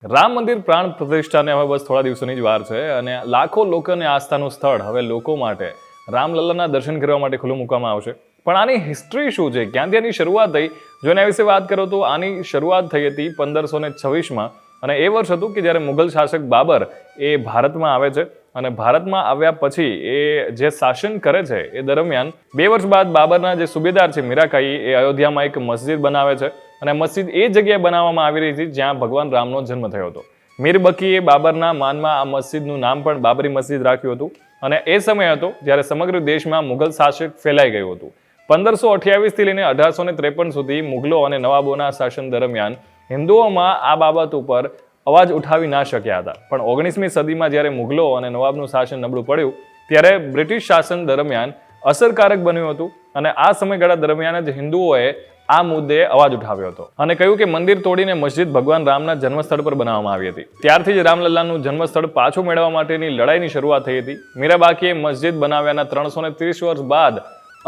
રામ મંદિર પ્રાણ પ્રતિષ્ઠાને હવે બસ થોડા દિવસોની જ વાર છે અને લાખો લોકોને આસ્થાનું સ્થળ હવે લોકો માટે રામલલ્લાના દર્શન કરવા માટે ખુલ્લું મૂકવામાં આવશે. પણ આની હિસ્ટ્રી શું છે, ક્યાંથી આની શરૂઆત થઈ? જો એના વિશે વાત કરો તો આની શરૂઆત થઈ હતી 1526માં અને એ વર્ષ હતું કે જ્યારે મુઘલ શાસક બાબર એ ભારતમાં આવે છે અને ભારતમાં આવ્યા પછી એ જે શાસન કરે છે એ દરમિયાન 2 વર્ષ બાદ બાબરના જે સુબેદાર છે મીરાકાઈ એ અયોધ્યામાં એક મસ્જિદ બનાવે છે અને મસ્જિદ એ જગ્યાએ બનાવવામાં આવી રહી હતી જ્યાં ભગવાન રામનો જન્મ થયો હતો. મીર બકીએ બાબરના માનમાં આ મસ્જિદનું નામ પણ બાબરી મસ્જિદ રાખ્યું હતું અને એ સમય હતો જ્યારે સમગ્ર દેશમાં મુઘલ શાસક ફેલાઈ ગયું હતું. 1528 થી લઈને 1853 સુધી મુગલો અને નવાબોના શાસન દરમિયાન હિન્દુઓમાં આ બાબત ઉપર અવાજ ઉઠાવી ના શક્યા હતા. પણ 19મી સદીમાં જ્યારે મુગલો અને નવાબનું શાસન નબળું પડ્યું ત્યારે બ્રિટિશ શાસન દરમિયાન અસરકારક બન્યું હતું અને આ સમયગાળા દરમિયાન જ હિન્દુઓએ આ મુદ્દે અવાજ ઉઠાવ્યો હતો અને કહ્યું કે મંદિર તોડીને મસ્જિદ ભગવાન રામના જન્મસ્થળ પર બનાવવામાં આવી હતી. ત્યારથી જ રામલલ્લાનું જન્મસ્થળ પાછું મેળવવા માટેની લડાઈની શરૂઆત થઈ હતી. મીરાબાકીએ મસ્જિદ બનાવ્યાના 330 વર્ષ બાદ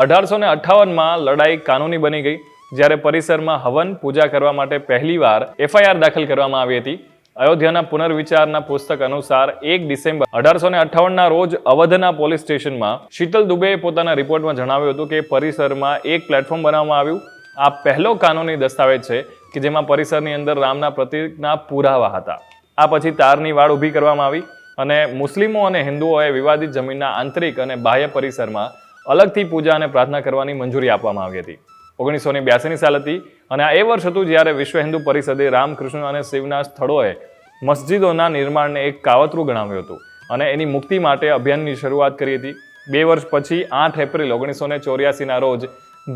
1858માં લડાઈ કાનૂની બની ગઈ જ્યારે પરિસરમાં હવન પૂજા કરવા માટે પહેલીવાર FIR દાખલ કરવામાં આવી હતી. અયોધ્યાના પુનર્વિચારના પુસ્તક અનુસાર 1 ડિસેમ્બર 1858ના રોજ અવધના પોલીસ સ્ટેશનમાં શીતલ દુબેએ પોતાના રિપોર્ટમાં જણાવ્યું હતું કે પરિસરમાં એક પ્લેટફોર્મ બનાવવામાં આવ્યું. આ પહેલો કાનૂની દસ્તાવેજ છે કે જેમાં પરિસરની અંદર રામના પ્રતીકના પુરાવા હતા. આ પછી તારની વાડ ઊભી કરવામાં આવી અને મુસ્લિમો અને હિન્દુઓએ વિવાદિત જમીનના આંતરિક અને બાહ્ય પરિસરમાં અલગથી પૂજા અને પ્રાર્થના કરવાની મંજૂરી આપવામાં આવી હતી. 1982ની સાલ હતી અને આ એ વર્ષ હતું જ્યારે વિશ્વ હિન્દુ પરિષદે રામકૃષ્ણ અને શિવના સ્થળોએ મસ્જિદોના નિર્માણને એક કાવતરું ગણાવ્યું હતું અને એની મુક્તિ માટે અભિયાનની શરૂઆત કરી હતી. 2 વર્ષ પછી 8 એપ્રિલ 1984ના રોજ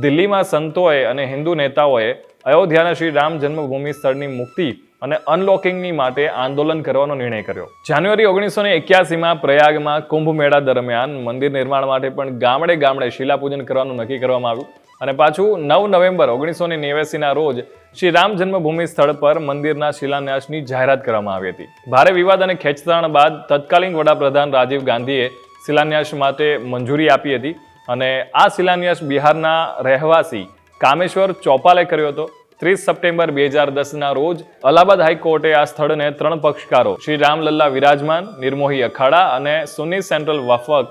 દિલ્હીમાં સંતોએ અને હિન્દુ નેતાઓએ અયોધ્યાના શ્રી રામ જન્મભૂમિ સ્થળની મુક્તિ અને અનલોકિંગની માટે આંદોલન કરવાનો નિર્ણય કર્યો. જાન્યુઆરી 1981માં પ્રયાગમાં કુંભ મેળા દરમિયાન મંદિર નિર્માણ માટે પણ ગામડે ગામડે શિલાપૂજન કરવાનું નક્કી કરવામાં આવ્યું અને પાછું 9 નવેમ્બર 1989ના રોજ શ્રી રામ જન્મભૂમિ સ્થળ પર મંદિરના શિલાન્યાસની જાહેરાત કરવામાં આવી હતી. ભારે વિવાદ અને ખેંચતાણ બાદ તત્કાલીન વડાપ્રધાન રાજીવ ગાંધીએ શિલાન્યાસ માટે મંજૂરી આપી હતી અને આ શિલાન્યાસ બિહારના રહેવાસી કામેશ્વર ચોપાલે કર્યો હતો. 30 સપ્ટેમ્બર 2010ના રોજ અલ્હાબાદ હાઈકોર્ટે આ સ્થળને 3 પક્ષકારો શ્રી રામલલ્લા વિરાજમાન, નિર્મોહી અખાડા અને સુન્ની સેન્ટ્રલ વફક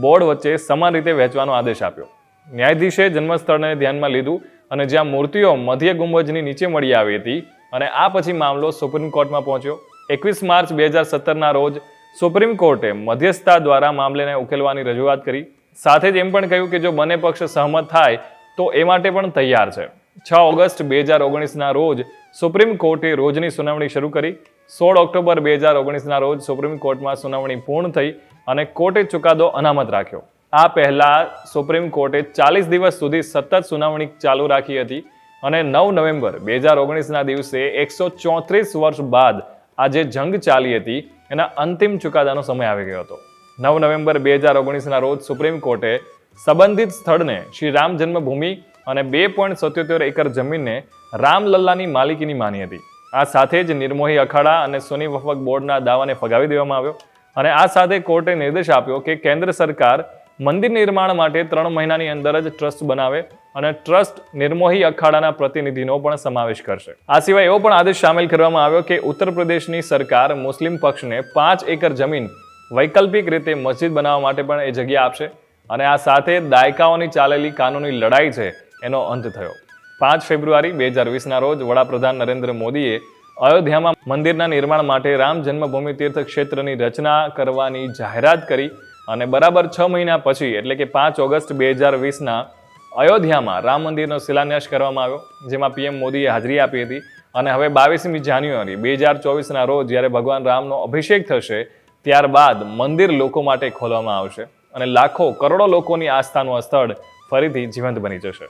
બોર્ડ વચ્ચે સમાન રીતે વહેંચવાનો આદેશ આપ્યો. ન્યાયાધીશે જન્મસ્થળને ધ્યાનમાં લીધું અને જ્યાં મૂર્તિઓ મધ્ય ગુંબજની નીચે મળી આવી હતી અને આ પછી મામલો સુપ્રીમ કોર્ટમાં પહોંચ્યો. 21 માર્ચ 2017ના રોજ સુપ્રીમ કોર્ટે મધ્યસ્થતા દ્વારા મામલેને ઉકેલવાની રજૂઆત કરી. સાથે જ એમ પણ કહ્યું કે જો બંને પક્ષ સહમત થાય તો એ માટે પણ તૈયાર છે. 6 ઓગસ્ટ 2019ના રોજ સુપ્રીમ કોર્ટે રોજની સુનાવણી શરૂ કરી. 16 ઓક્ટોબર 2019ના રોજ સુપ્રીમ કોર્ટમાં સુનાવણી પૂર્ણ થઈ અને કોર્ટે ચુકાદો અનામત રાખ્યો. આ પહેલા સુપ્રીમ કોર્ટે 40 દિવસ સુધી સતત સુનાવણી ચાલુ રાખી હતી અને 9 નવેમ્બર 2019ના દિવસે 134 વર્ષ બાદ આ જે જંગ ચાલી હતી એના અંતિમ ચુકાદાનો સમય આવી ગયો હતો. 9 નવેમ્બર 2019ના રોજ સુપ્રીમ કોર્ટે સંબંધિત સ્થળને શ્રી રામ જન્મભૂમિ અને 2.77 એકર જમીનને રામલલ્લાની માલિકીની માની હતી. આ સાથે જ નિર્મોહી અખાડા અને સુન્ની વફક બોર્ડના દાવાને ફગાવી દેવામાં આવ્યો અને આ સાથે કોર્ટે નિર્દેશ આપ્યો કે કેન્દ્ર સરકાર મંદિર નિર્માણ માટે 3 મહિનાની અંદર જ ટ્રસ્ટ બનાવે અને ટ્રસ્ટ નિર્મોહી અખાડાના પ્રતિનિધિનો પણ સમાવેશ કરશે. આ સિવાય એવો પણ આદેશ સામેલ કરવામાં આવ્યો કે ઉત્તર પ્રદેશની સરકાર મુસ્લિમ પક્ષને 5 એકર જમીન વૈકલ્પિક રીતે મસ્જિદ બનાવવા માટે પણ એ જગ્યા આપશે અને આ સાથે દાયકાઓની ચાલેલી કાનૂની લડાઈ છે એનો અંત થયો. 5 ફેબ્રુઆરી 2020ના રોજ વડાપ્રધાન નરેન્દ્ર મોદીએ અયોધ્યામાં મંદિરના નિર્માણ માટે રામ જન્મભૂમિ તીર્થ ક્ષેત્રની રચના કરવાની જાહેરાત કરી અને બરાબર 6 મહિના પછી એટલે કે 5 ઓગસ્ટ 2020ના અયોધ્યામાં રામ મંદિરનો શિલાન્યાસ કરવામાં આવ્યો જેમાં PM મોદીએ હાજરી આપી હતી અને હવે 22મી જાન્યુઆરી 2024ના રોજ જ્યારે ભગવાન રામનો અભિષેક થશે ત્યારબાદ મંદિર લોકો માટે ખોલવામાં આવશે અને લાખો કરોડો લોકોની આસ્થાનું આ સ્થળ ફરીથી જીવંત બની જશે.